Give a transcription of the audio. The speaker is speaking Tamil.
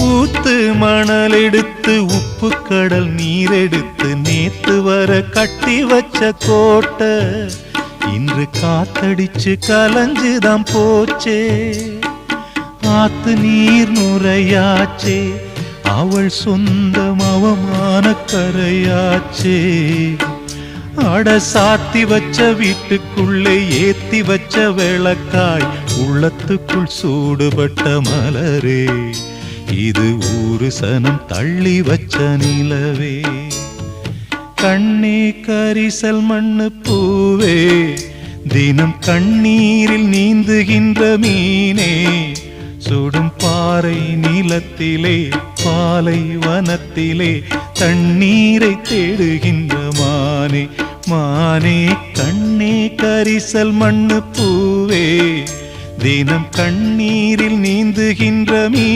ஊத்து மணல் எடுத்து உப்பு கடல் நீர் எடுத்து நேத்து வர கட்டி வச்ச கோட்டை இன்று காத்தடிச்சு கலஞ்சுதான் போச்சே. ஆத்து நீர் நுரையாச்சே, அவள் சொந்தம் அவமான கரையாச்சே. அட சாத்தி வச்ச வீட்டுக்குள்ளே ஏத்தி வச்ச விளக்காய் உள்ளத்துக்குள் சூடுபட்ட மலரே, இது ஊரு சனம் தள்ளி வச்ச நிலவே. கண்ணே கரிசல் மண்ணு பூவே, தினம் கண்ணீரில் நீந்துகின்ற மீனே, சுடும் பாறை நிலத்திலே பாலை வனத்திலே தண்ணீரை தேடுகின்ற மானே. மானே கண்ணே கரிசல் மண்ணு பூவே, தினம் கண்ணீரில் நீந்துகின்ற மீனே.